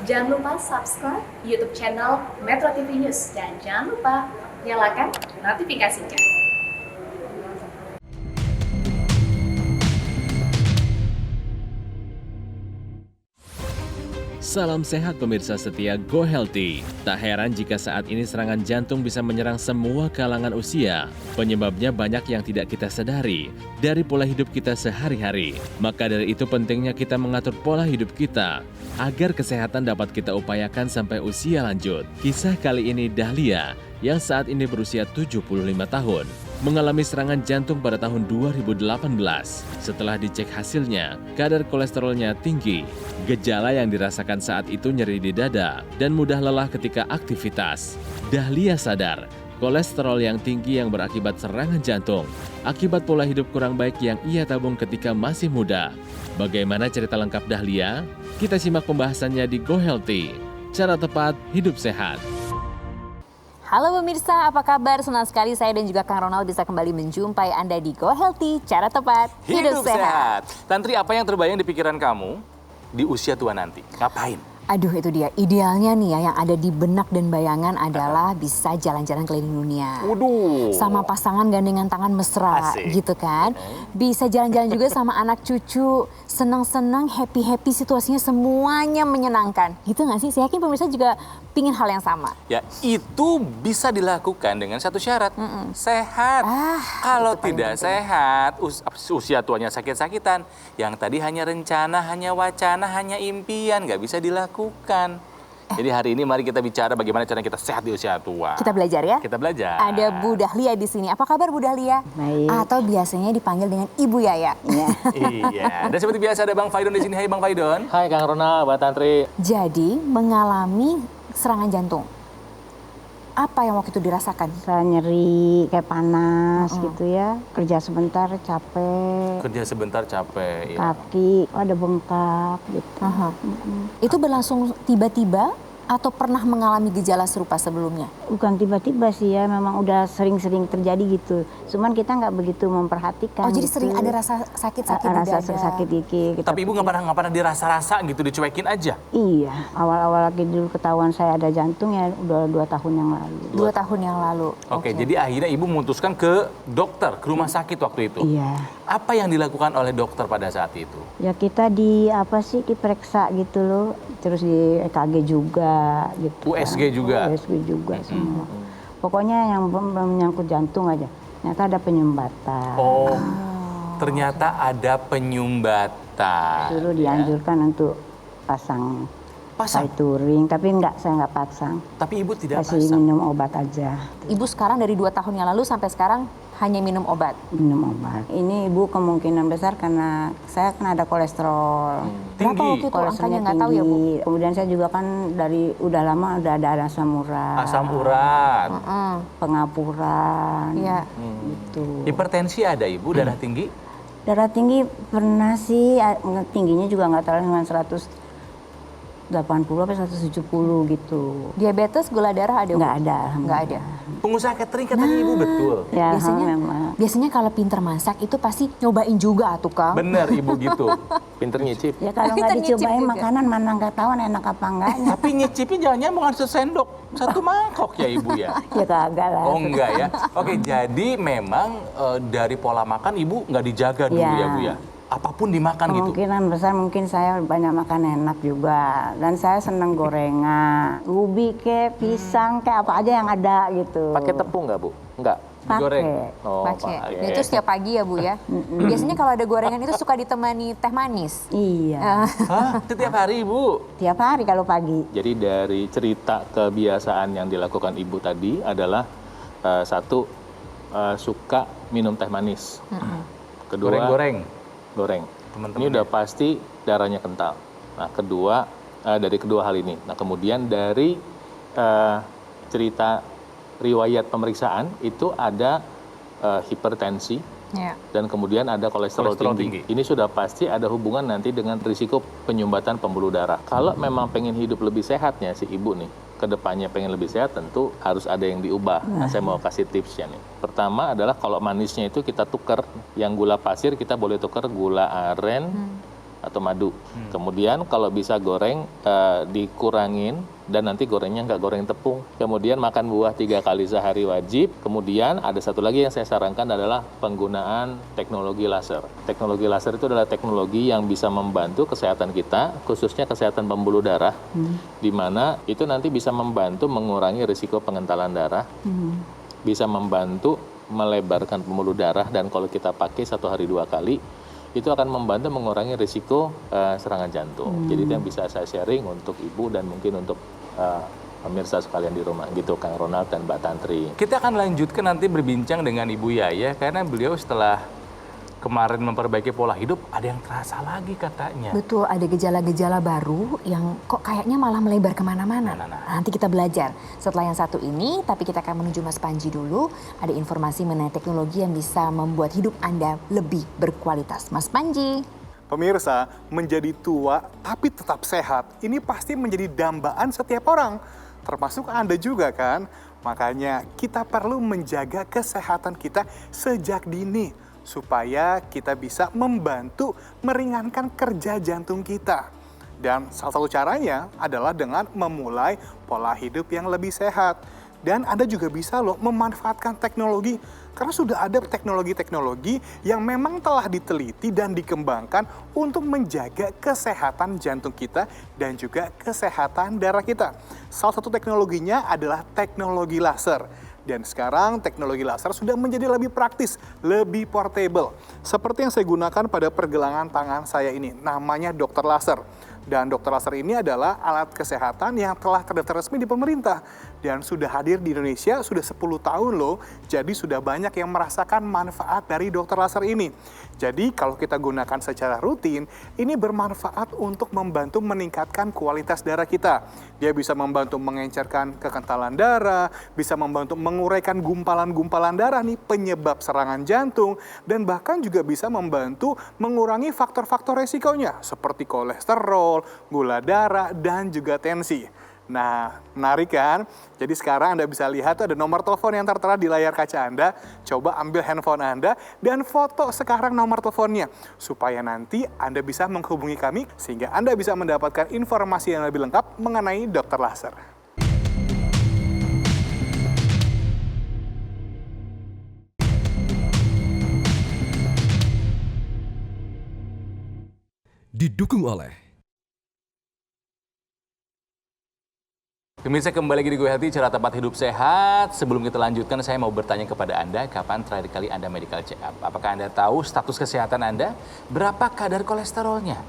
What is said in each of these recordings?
Jangan lupa subscribe YouTube channel Metro TV News dan jangan lupa nyalakan notifikasinya. Salam sehat pemirsa setia Go Healthy. Tak heran jika saat ini serangan jantung bisa menyerang semua kalangan usia. Penyebabnya banyak yang tidak kita sadari dari pola hidup kita sehari-hari. Maka dari itu pentingnya kita mengatur pola hidup kita agar kesehatan dapat kita upayakan sampai usia lanjut. Kisah kali ini Dahlia yang saat ini berusia 75 tahun. Mengalami serangan jantung pada tahun 2018. Setelah dicek hasilnya, kadar kolesterolnya tinggi. Gejala yang dirasakan saat itu nyeri di dada dan mudah lelah ketika aktivitas. Dahlia sadar, kolesterol yang tinggi yang berakibat serangan jantung, akibat pola hidup kurang baik yang ia tabung ketika masih muda. Bagaimana cerita lengkap Dahlia? Kita simak pembahasannya di Go Healthy. Cara tepat hidup sehat. Halo pemirsa, apa kabar? Senang sekali saya dan juga Kang Ronald bisa kembali menjumpai Anda di Go Healthy, cara tepat hidup sehat. Tantri, apa yang terbayang di pikiran kamu di usia tua nanti? Ngapain? Aduh, itu dia. Idealnya nih ya, yang ada di benak dan bayangan adalah bisa jalan-jalan keliling dunia. Waduh. Sama pasangan gandengan tangan mesra, Asik. gitu kan. Bisa jalan-jalan juga sama anak cucu. Senang-senang, happy-happy, situasinya semuanya menyenangkan. Gitu nggak sih? Saya yakin pemirsa juga pingin hal yang sama. Ya, itu bisa dilakukan dengan satu syarat. Sehat. Kalau tidak sehat, usia tuanya sakit-sakitan. Yang tadi hanya rencana, hanya wacana, hanya impian. Nggak bisa dilakukan. Jadi hari ini mari kita bicara bagaimana cara kita sehat di usia tua. Kita belajar ya. Kita belajar. Ada Bu Dahlia di sini. Apa kabar Bu Dahlia? Baik. Atau biasanya dipanggil dengan Ibu Yaya. Iya. Dan seperti biasa ada Bang Faidon di sini. Hai Bang Faidon. Hai Kang Ronald, Mbak Tantri. Jadi mengalami serangan jantung. Apa yang waktu itu dirasakan? Saya nyeri, kayak panas gitu ya. Kerja sebentar capek, Kerja sebentar capek. Ya. kaki ada bengkak gitu. Itu berlangsung tiba-tiba atau pernah mengalami gejala serupa sebelumnya? Bukan tiba-tiba sih ya, memang udah sering-sering terjadi gitu. Cuman kita nggak begitu memperhatikan. Oh, jadi gitu. sering ada rasa sakit-sakit di rasa dada. sakit dikit. Tapi Ibu nggak pernah dirasa-rasa gitu, dicuekin aja? Iya, awal-awal lagi dulu ketahuan saya ada jantung ya udah 2 tahun yang lalu. 2 tahun yang lalu. Oke, jadi akhirnya Ibu memutuskan ke dokter, ke rumah sakit waktu itu. Iya. Apa yang dilakukan oleh dokter pada saat itu? Ya kita diperiksa gitu loh, terus di EKG juga gitu. USG juga? USG juga semua. Pokoknya yang menyangkut jantung aja. Ternyata ada penyumbatan. Oh, ternyata ada penyumbatan. Dulu dianjurkan untuk pasang Turing, tapi saya nggak pasang. Tapi Ibu tidak Kasih pasang? minum obat aja. Ibu sekarang dari 2 tahun yang lalu sampai sekarang hanya minum obat. Minum obat. Ini ibu kemungkinan besar karena saya kan ada kolesterol. Berapa waktu itu angkanya nggak tahu ya Bu? Kemudian saya juga kan dari udah lama udah ada asam urat. Asam urat. Pengapuran. Iya. Gitu. Hipertensi ada Ibu, darah tinggi? Darah tinggi pernah sih, tingginya juga nggak terlalu dengan 180 sampai 170 gitu. Diabetes, gula darah ada Bu? Nggak ada. Nggak ada. Pengusaha catering katanya Ibu betul? Ya, Biasanya, biasanya kalau pinter masak itu pasti nyobain juga tuh Kang. Bener Ibu gitu. Pinter nyicip. Ya kalau Kita nggak nyicip dicobain juga. makanan mana nggak tahu enak apa enggaknya. Tapi nyicipin jangan bukan sesendok, satu mangkok ya Ibu ya? Ya kagak lah. Oh enggak ya? Oke, jadi memang dari pola makan Ibu nggak dijaga dulu ya Bu ya? Apapun dimakan gitu? Kemungkinan besar mungkin saya banyak makan enak juga. Dan saya seneng gorengan. Ubi ke, pisang ke, apa aja yang ada gitu. Pakai tepung nggak Bu? Nggak. Digoreng? Pakai. Oh, Pakai. Itu setiap pagi ya Bu ya. Biasanya kalau ada gorengan itu suka ditemani teh manis. Iya. Hah? Setiap hari Ibu? Tiap hari kalau pagi. Jadi dari cerita kebiasaan yang dilakukan Ibu tadi adalah satu, suka minum teh manis. Kedua, goreng. Teman-teman Ini udah pasti darahnya kental. Nah, kedua, dari kedua hal ini. Nah, kemudian dari cerita riwayat pemeriksaan itu ada hipertensi dan kemudian ada kolesterol tinggi. Ini sudah pasti ada hubungan nanti dengan risiko penyumbatan pembuluh darah. Kalau memang pengen hidup lebih sehatnya si ibu nih, kedepannya pengen lebih sehat tentu harus ada yang diubah. Nah, saya mau kasih tipsnya nih. Pertama adalah kalau manisnya itu kita tukar, yang gula pasir kita boleh tukar gula aren atau madu. Kemudian kalau bisa goreng dikurangin dan nanti gorengnya nggak goreng tepung. Kemudian makan buah 3 kali sehari wajib. Kemudian ada satu lagi yang saya sarankan adalah penggunaan teknologi laser. Teknologi laser itu adalah teknologi yang bisa membantu kesehatan kita, khususnya kesehatan pembuluh darah, di mana itu nanti bisa membantu mengurangi risiko pengentalan darah, bisa membantu melebarkan pembuluh darah, dan kalau kita pakai 1 hari 2 kali, itu akan membantu mengurangi risiko serangan jantung. Jadi itu yang bisa saya sharing untuk ibu dan mungkin untuk pemirsa sekalian di rumah gitu, Kang Ronald dan Mbak Tantri. Kita akan lanjutkan nanti berbincang dengan Ibu Yaya karena beliau setelah kemarin memperbaiki pola hidup ada yang terasa lagi katanya. Betul, ada gejala-gejala baru yang kok kayaknya malah melebar kemana-mana. Nanti kita belajar setelah yang satu ini, tapi kita akan menuju Mas Panji dulu. Ada informasi mengenai teknologi yang bisa membuat hidup Anda lebih berkualitas. Mas Panji. Pemirsa, menjadi tua tapi tetap sehat, ini pasti menjadi dambaan setiap orang. Termasuk Anda juga kan? Makanya kita perlu menjaga kesehatan kita sejak dini, supaya kita bisa membantu meringankan kerja jantung kita. Dan salah satu caranya adalah dengan memulai pola hidup yang lebih sehat. Dan Anda juga bisa loh memanfaatkan teknologi, karena sudah ada teknologi-teknologi yang memang telah diteliti dan dikembangkan untuk menjaga kesehatan jantung kita dan juga kesehatan darah kita. Salah satu teknologinya adalah teknologi laser. Dan sekarang teknologi laser sudah menjadi lebih praktis, lebih portable. Seperti yang saya gunakan pada pergelangan tangan saya ini, namanya dokter laser. Dan dokter laser ini adalah alat kesehatan yang telah terdaftar resmi di pemerintah. Dan sudah hadir di Indonesia sudah 10 tahun loh. Jadi sudah banyak yang merasakan manfaat dari dokter laser ini. Jadi kalau kita gunakan secara rutin, ini bermanfaat untuk membantu meningkatkan kualitas darah kita. Dia bisa membantu mengencerkan kekentalan darah, bisa membantu menguraikan gumpalan-gumpalan darah nih, penyebab serangan jantung, dan bahkan juga bisa membantu mengurangi faktor-faktor resikonya, seperti kolesterol, gula darah, dan juga tensi. Nah, menarik kan? Jadi sekarang Anda bisa lihat tuh ada nomor telepon yang tertera di layar kaca Anda. Coba ambil handphone Anda dan foto sekarang nomor teleponnya, supaya nanti Anda bisa menghubungi kami sehingga Anda bisa mendapatkan informasi yang lebih lengkap mengenai dokter laser. Didukung oleh Pemirsa, kembali lagi di Go Healthy, cara tempat hidup sehat. Sebelum kita lanjutkan, saya mau bertanya kepada Anda, kapan terakhir kali Anda medical check up? Apakah Anda tahu status kesehatan Anda? Berapa kadar kolesterolnya?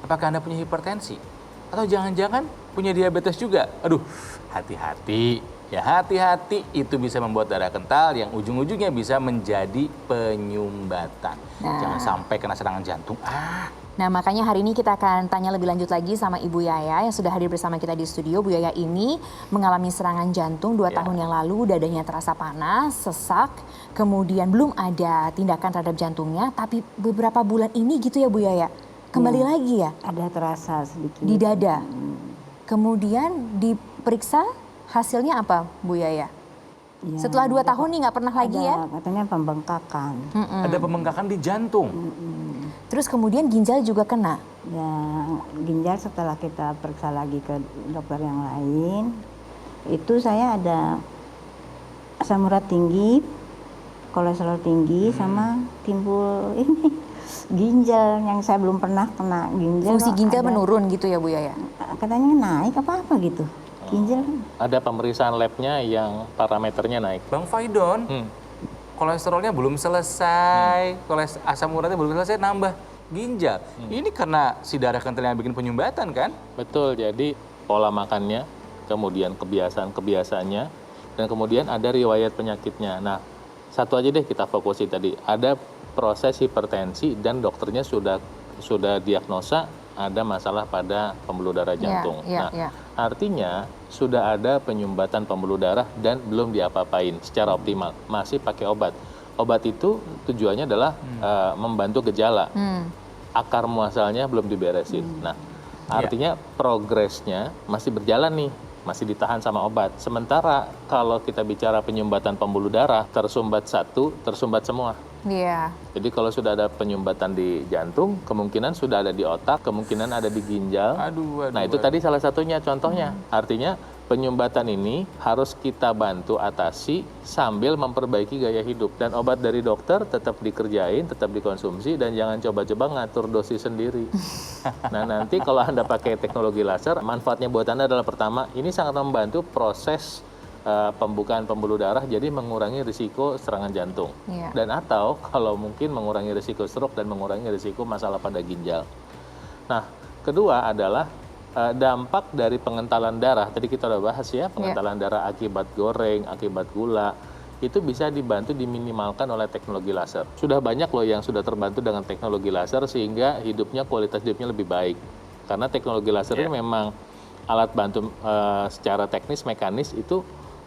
Apakah Anda punya hipertensi? Atau jangan-jangan punya diabetes juga? Aduh, hati-hati. Ya, hati-hati, itu bisa membuat darah kental yang ujung-ujungnya bisa menjadi penyumbatan. Jangan sampai kena serangan jantung. Nah, makanya hari ini kita akan tanya lebih lanjut lagi sama Ibu Yaya yang sudah hadir bersama kita di studio. Bu Yaya ini mengalami serangan jantung 2 tahun yang lalu, dadanya terasa panas, sesak, kemudian belum ada tindakan terhadap jantungnya, tapi beberapa bulan ini gitu ya Bu Yaya, kembali lagi ya? Ada terasa sedikit. Di dada. Kemudian diperiksa, hasilnya apa Bu Yaya? Ya, setelah 2 tahun nih nggak pernah lagi ya? Katanya pembengkakan. Ada pembengkakan di jantung. Terus kemudian ginjal juga kena? Ya, ginjal setelah kita periksa lagi ke dokter yang lain, itu saya ada asam urat tinggi, kolesterol tinggi, sama timbul ini ginjal yang saya belum pernah kena ginjal. Fungsi ginjal menurun gitu ya Bu Yaya? Katanya naik apa gitu. Ginjal. Ada pemeriksaan labnya yang parameternya naik. Bang Faidon, kolesterolnya belum selesai, asam uratnya belum selesai, nambah ginjal. Ini karena si darah kental yang bikin penyumbatan kan? Betul, jadi pola makannya, kemudian kebiasaan-kebiasaannya, dan kemudian ada riwayat penyakitnya. Nah, satu aja deh kita fokusin tadi. Ada proses hipertensi dan dokternya sudah diagnosa ada masalah pada pembuluh darah jantung. Artinya sudah ada penyumbatan pembuluh darah dan belum diapa-apain secara optimal, masih pakai obat. Obat itu tujuannya adalah membantu gejala. Akar muasalnya belum diberesin. Nah, artinya progresnya masih berjalan nih, masih ditahan sama obat. Sementara kalau kita bicara penyumbatan pembuluh darah, tersumbat satu, tersumbat semua. Iya. Jadi kalau sudah ada penyumbatan di jantung, kemungkinan sudah ada di otak, kemungkinan ada di ginjal. Nah itu tadi salah satunya contohnya. Artinya penyumbatan ini harus kita bantu atasi sambil memperbaiki gaya hidup. Dan obat dari dokter tetap dikerjain, tetap dikonsumsi, dan jangan coba-coba ngatur dosis sendiri. Nah nanti kalau Anda pakai teknologi laser, manfaatnya buat Anda adalah pertama, ini sangat membantu proses pembukaan pembuluh darah, jadi mengurangi risiko serangan jantung. Dan atau kalau mungkin mengurangi risiko stroke dan mengurangi risiko masalah pada ginjal. Nah kedua adalah dampak dari pengentalan darah. Tadi kita udah bahas ya, pengentalan darah akibat goreng, akibat gula, itu bisa dibantu diminimalkan oleh teknologi laser. Sudah banyak loh yang sudah terbantu dengan teknologi laser sehingga hidupnya, kualitas hidupnya lebih baik. Karena teknologi laser ini memang alat bantu secara teknis, mekanis itu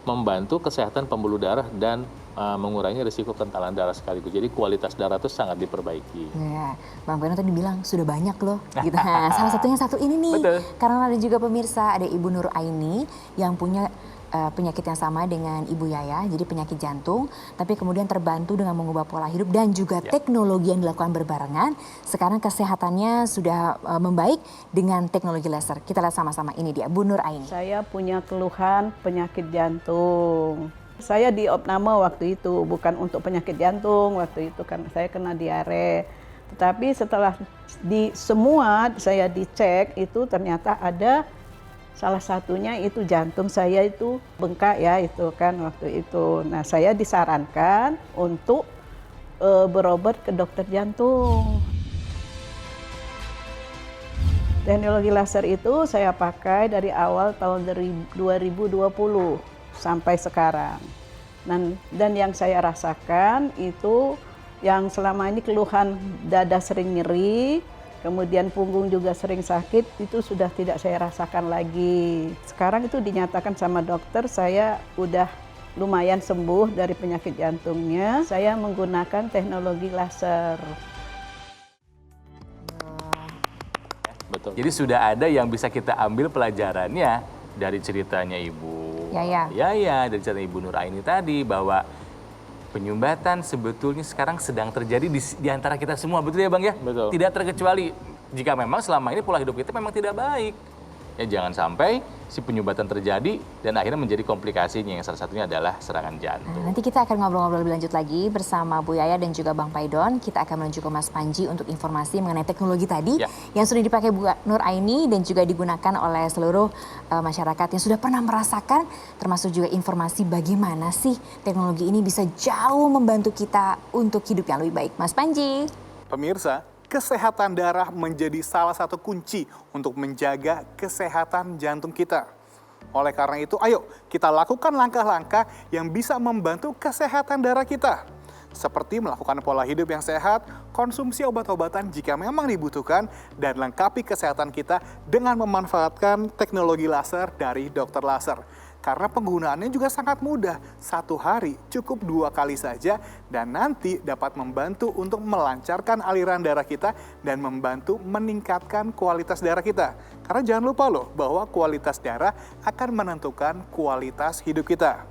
membantu kesehatan pembuluh darah dan mengurangi risiko kentalan darah sekaligus. Jadi kualitas darah itu sangat diperbaiki. Ya, Bang Fairon tadi bilang sudah banyak loh. Gitu. Nah, salah satunya satu ini nih. Betul. Karena ada juga pemirsa, ada Ibu Nur Aini yang punya penyakit yang sama dengan Ibu Yaya, jadi penyakit jantung, tapi kemudian terbantu dengan mengubah pola hidup dan juga teknologi yang dilakukan berbarengan. Sekarang kesehatannya sudah membaik dengan teknologi laser. Kita lihat sama-sama, ini dia Bu Nur Aini. Saya punya keluhan penyakit jantung. Saya diopname waktu itu, bukan untuk penyakit jantung, waktu itu kan saya kena diare. Tetapi setelah saya dicek, itu ternyata ada salah satunya itu jantung saya itu bengkak ya, itu kan waktu itu. Nah saya disarankan untuk berobat ke dokter jantung. Teknologi laser itu saya pakai dari awal tahun 2020 sampai sekarang. Dan yang saya rasakan itu yang selama ini keluhan dada sering nyeri, kemudian punggung juga sering sakit, itu sudah tidak saya rasakan lagi. Sekarang itu dinyatakan sama dokter saya udah lumayan sembuh dari penyakit jantungnya. Saya menggunakan teknologi laser. Betul. Jadi sudah ada yang bisa kita ambil pelajarannya dari ceritanya Ibu Yaya, dari cerita Ibu Nur Aini tadi, bahwa penyumbatan sebetulnya sekarang sedang terjadi di antara kita semua, betul ya Bang ya? Betul. Tidak terkecuali jika memang selama ini pola hidup kita memang tidak baik. Ya jangan sampai si penyumbatan terjadi dan akhirnya menjadi komplikasinya, yang salah satunya adalah serangan jantung. Nanti kita akan ngobrol-ngobrol lebih lanjut lagi bersama Bu Yaya dan juga Bang Faidon. Kita akan menuju ke Mas Panji untuk informasi mengenai teknologi tadi yang sudah dipakai Bu Nur Aini dan juga digunakan oleh seluruh masyarakat yang sudah pernah merasakan, termasuk juga informasi bagaimana sih teknologi ini bisa jauh membantu kita untuk hidup yang lebih baik. Mas Panji. Pemirsa, kesehatan darah menjadi salah satu kunci untuk menjaga kesehatan jantung kita. Oleh karena itu, ayo kita lakukan langkah-langkah yang bisa membantu kesehatan darah kita. Seperti melakukan pola hidup yang sehat, konsumsi obat-obatan jika memang dibutuhkan, dan lengkapi kesehatan kita dengan memanfaatkan teknologi laser dari dokter laser. Karena penggunaannya juga sangat mudah, 1 hari cukup 2 kali saja, dan nanti dapat membantu untuk melancarkan aliran darah kita dan membantu meningkatkan kualitas darah kita. Karena jangan lupa loh bahwa kualitas darah akan menentukan kualitas hidup kita.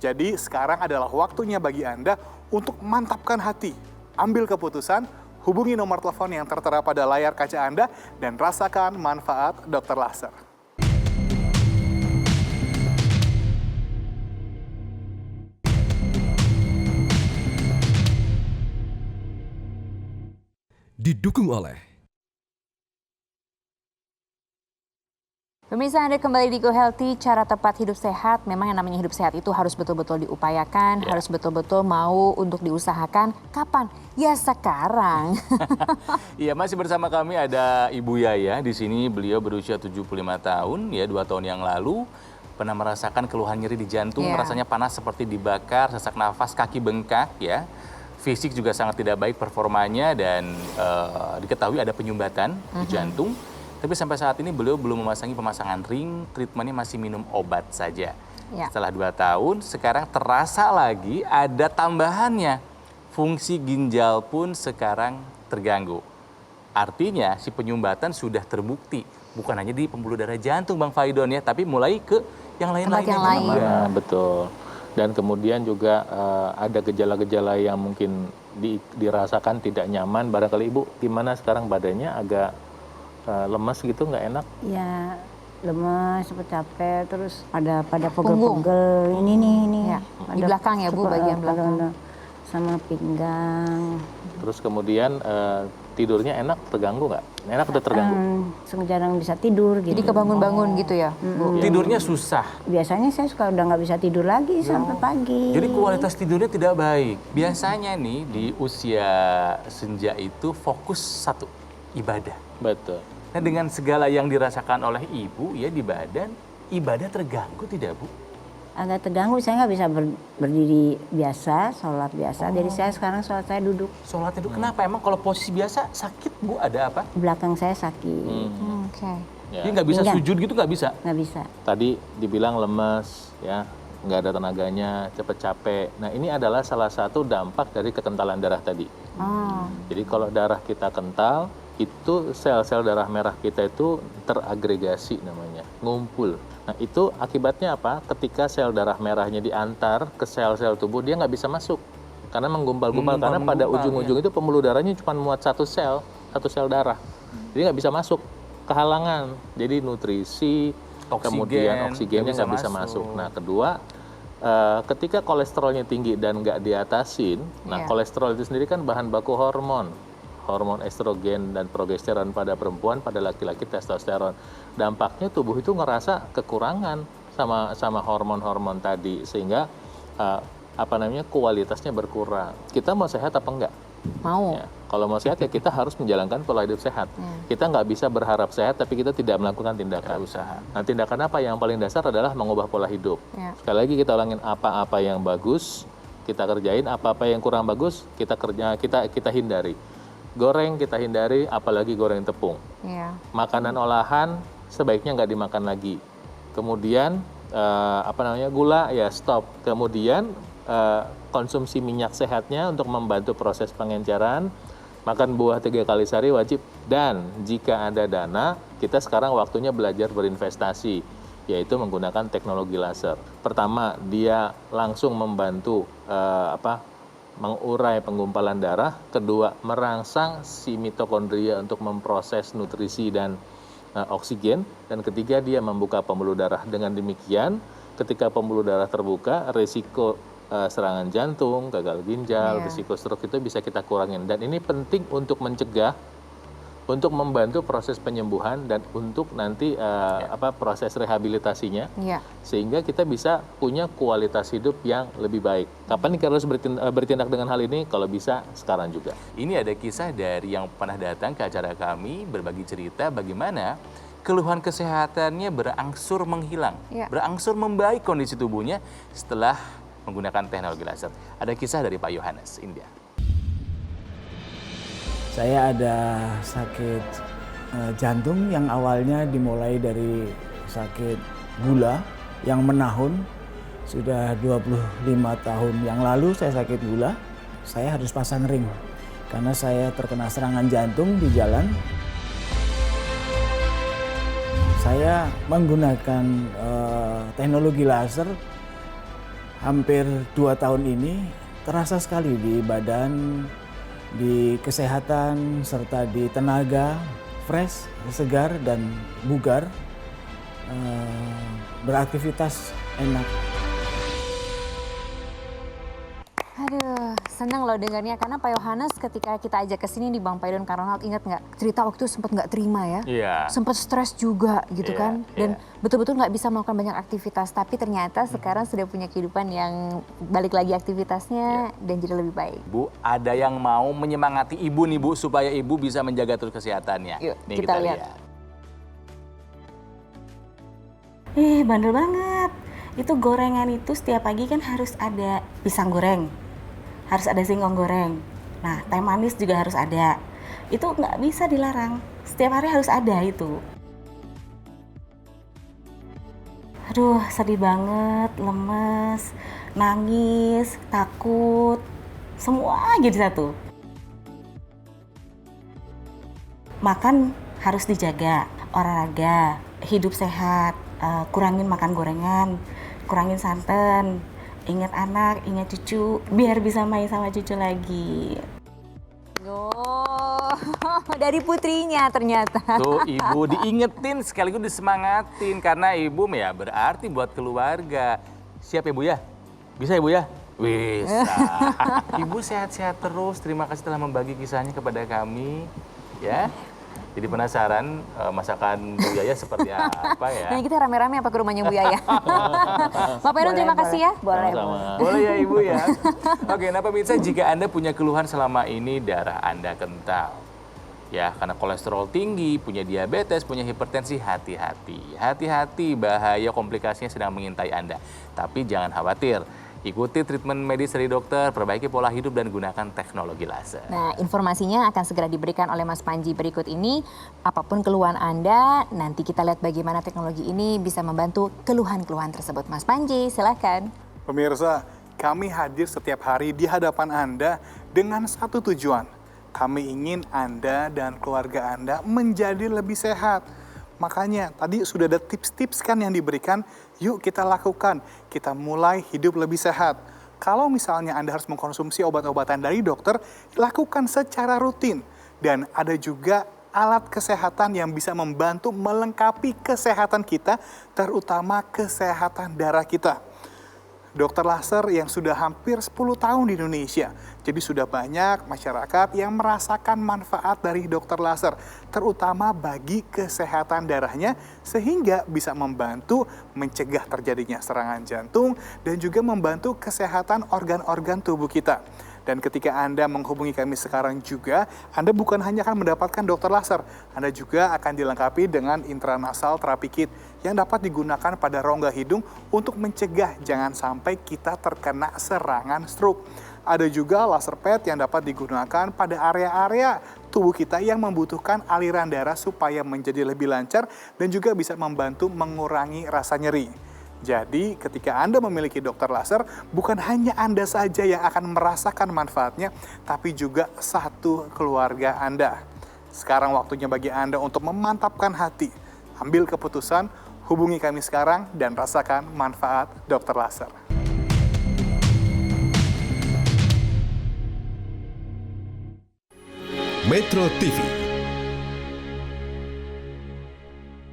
Jadi sekarang adalah waktunya bagi Anda untuk mantapkan hati, ambil keputusan, hubungi nomor telepon yang tertera pada layar kaca Anda dan rasakan manfaat dokter laser. Didukung oleh Pemirsa, Anda kembali di Go Healthy, cara tepat hidup sehat. Memang yang namanya hidup sehat itu harus betul-betul diupayakan, harus betul-betul mau untuk diusahakan. Kapan? Ya sekarang. Iya, masih bersama kami ada Ibu Yaya. Di sini beliau berusia 75 tahun, ya 2 tahun yang lalu. Pernah merasakan keluhan nyeri di jantung, rasanya panas seperti dibakar, sesak nafas, kaki bengkak, ya. Fisik juga sangat tidak baik performanya dan diketahui ada penyumbatan di jantung. Tapi sampai saat ini beliau belum pemasangan ring, treatmentnya masih minum obat saja. Setelah 2 tahun, sekarang terasa lagi ada tambahannya. Fungsi ginjal pun sekarang terganggu. Artinya si penyumbatan sudah terbukti. Bukan hanya di pembuluh darah jantung Bang Faidon ya, tapi mulai ke yang lain-lainnya. Ya, betul. Dan kemudian juga ada gejala-gejala yang mungkin dirasakan tidak nyaman, barangkali Ibu gimana sekarang badannya agak lemas gitu, nggak enak? Ya lemas, cepet capek, terus ada pada pegel-pegel ini. Ya. Di belakang ya Bu, bagian belakang. Sama pinggang. Terus kemudian tidurnya enak, terganggu nggak? Enak atau terganggu? Jarang bisa tidur gitu. Jadi kebangun-bangun gitu ya Bu? Tidurnya susah. Biasanya saya suka udah nggak bisa tidur lagi sampai pagi. Jadi kualitas tidurnya tidak baik. Biasanya nih di usia senja itu fokus satu, ibadah. Betul. Nah dengan segala yang dirasakan oleh ibu ya di badan, ibadah terganggu tidak Bu? Agak terganggu, saya nggak bisa berdiri biasa, sholat biasa. Jadi saya sekarang sholat saya duduk. Sholat itu kenapa? Emang kalau posisi biasa sakit Bu, ada apa? Belakang saya sakit. Oke. Ya. Jadi nggak bisa Pinggang. sujud gitu, nggak bisa? Nggak bisa. Tadi dibilang lemes, ya, nggak ada tenaganya, cepet capek. Nah ini adalah salah satu dampak dari kekentalan darah tadi. Jadi kalau darah kita kental, itu sel-sel darah merah kita itu teragregasi namanya, ngumpul. Nah itu akibatnya apa? Ketika sel darah merahnya diantar ke sel-sel tubuh, dia nggak bisa masuk. Karena menggumpal-gumpal, karena pada ujung-ujung itu pembuluh darahnya cuma muat satu sel darah. Jadi nggak bisa masuk, kehalangan. Jadi nutrisi, kemudian oksigennya nggak bisa masuk. Nah kedua, ketika kolesterolnya tinggi dan nggak diatasin, nah kolesterol itu sendiri kan bahan baku hormon estrogen dan progesteron pada perempuan, pada laki-laki testosteron. Dampaknya tubuh itu ngerasa kekurangan sama hormon-hormon tadi, sehingga kualitasnya berkurang. Kita mau sehat apa enggak? Mau. Ya, kalau mau sehat ya kita harus menjalankan pola hidup sehat. Kita nggak bisa berharap sehat tapi kita tidak melakukan tindakan usaha. Nah tindakan apa yang paling dasar adalah mengubah pola hidup. Sekali lagi kita ulangin, apa-apa yang bagus kita kerjain, apa-apa yang kurang bagus kita hindari. Goreng kita hindari, apalagi goreng tepung. Makanan olahan sebaiknya nggak dimakan lagi. Kemudian gula ya stop. Kemudian konsumsi minyak sehatnya untuk membantu proses pengenceran. Makan buah 3 kali sehari wajib. Dan jika ada dana, kita sekarang waktunya belajar berinvestasi, yaitu menggunakan teknologi laser. Pertama, dia langsung membantu mengurai penggumpalan darah. Kedua, merangsang si mitokondria untuk memproses nutrisi dan oksigen. Dan ketiga, dia membuka pembuluh darah. Dengan demikian, ketika pembuluh darah terbuka, risiko serangan jantung, gagal ginjal, risiko stroke itu bisa kita kurangin. Dan ini penting untuk mencegah, untuk membantu proses penyembuhan dan untuk nanti proses rehabilitasinya, sehingga kita bisa punya kualitas hidup yang lebih baik. Kapan nih harus bertindak dengan hal ini? Kalau bisa sekarang juga. Ini ada kisah dari yang pernah datang ke acara kami, berbagi cerita bagaimana keluhan kesehatannya berangsur menghilang, berangsur membaik kondisi tubuhnya setelah menggunakan teknologi laser. Ada kisah dari Pak Yohanes, India. Saya ada sakit jantung yang awalnya dimulai dari sakit gula yang menahun. Sudah 25 tahun yang lalu saya sakit gula. Saya harus pasang ring karena saya terkena serangan jantung di jalan. Saya menggunakan teknologi laser hampir 2 tahun ini. Terasa sekali di badan, di kesehatan, serta di tenaga, fresh, segar, dan bugar, beraktivitas enak. Aduh, senang loh dengarnya, karena Pak Yohanes ketika kita ajak ke sini di Bang Paidon Kak Ronald, ingat nggak cerita waktu itu sempat nggak terima ya, sempat stres juga gitu kan, dan betul-betul nggak bisa melakukan banyak aktivitas, tapi ternyata sekarang sudah punya kehidupan yang balik lagi aktivitasnya dan jadi lebih baik. Bu, ada yang mau menyemangati ibu nih Bu, supaya ibu bisa menjaga terus kesehatannya. Yuk, nih, kita lihat. Bandel banget. Itu gorengan itu setiap pagi kan harus ada pisang goreng, harus ada singkong goreng. Nah, teh manis juga harus ada. Itu nggak bisa dilarang. Setiap hari harus ada itu. Aduh, sedih banget, lemes, nangis, takut, semua jadi satu. Makan harus dijaga, olahraga, hidup sehat, kurangin makan gorengan, kurangin santan, ingat anak, ingat cucu, biar bisa main sama cucu lagi. Oh, dari putrinya ternyata. Tuh ibu diingetin sekaligus disemangatin karena ibu ya berarti buat keluarga. Siap ya Bu ya? Bisa ya Bu ya? Bisa. Ibu sehat-sehat terus. Terima kasih telah membagi kisahnya kepada kami. Ya. Jadi penasaran masakan Bu Yaya seperti apa ya? Nah, kita rame-rame apa ke rumahnya Bu Yaya? Bapak Ibu terima kasih ya. Boleh. Boleh ya Ibu ya. Oke, nah pemirsa jika Anda punya keluhan selama ini darah Anda kental. Ya, karena kolesterol tinggi, punya diabetes, punya hipertensi, hati-hati. Hati-hati, bahaya komplikasinya sedang mengintai Anda. Tapi jangan khawatir. Ikuti treatment medis dari dokter, perbaiki pola hidup dan gunakan teknologi laser. Nah, informasinya akan segera diberikan oleh Mas Panji berikut ini. Apapun keluhan Anda, nanti kita lihat bagaimana teknologi ini bisa membantu keluhan-keluhan tersebut. Mas Panji, silakan. Pemirsa, kami hadir setiap hari di hadapan Anda dengan satu tujuan. Kami ingin Anda dan keluarga Anda menjadi lebih sehat. Makanya tadi sudah ada tips-tips kan yang diberikan, yuk kita lakukan, kita mulai hidup lebih sehat. Kalau misalnya Anda harus mengkonsumsi obat-obatan dari dokter, lakukan secara rutin. Dan ada juga alat kesehatan yang bisa membantu melengkapi kesehatan kita, terutama kesehatan darah kita. Dokter laser yang sudah hampir 10 tahun di Indonesia. Jadi sudah banyak masyarakat yang merasakan manfaat dari dokter laser, terutama bagi kesehatan darahnya, sehingga bisa membantu mencegah terjadinya serangan jantung dan juga membantu kesehatan organ-organ tubuh kita. Dan ketika Anda menghubungi kami sekarang juga, Anda bukan hanya akan mendapatkan dokter laser, Anda juga akan dilengkapi dengan intranasal terapi kit yang dapat digunakan pada rongga hidung untuk mencegah jangan sampai kita terkena serangan stroke. Ada juga laser pad yang dapat digunakan pada area-area tubuh kita yang membutuhkan aliran darah supaya menjadi lebih lancar dan juga bisa membantu mengurangi rasa nyeri. Jadi ketika Anda memiliki dokter laser, bukan hanya Anda saja yang akan merasakan manfaatnya, tapi juga satu keluarga Anda. Sekarang waktunya bagi Anda untuk memantapkan hati. Ambil keputusan, hubungi kami sekarang dan rasakan manfaat dokter laser. Metro TV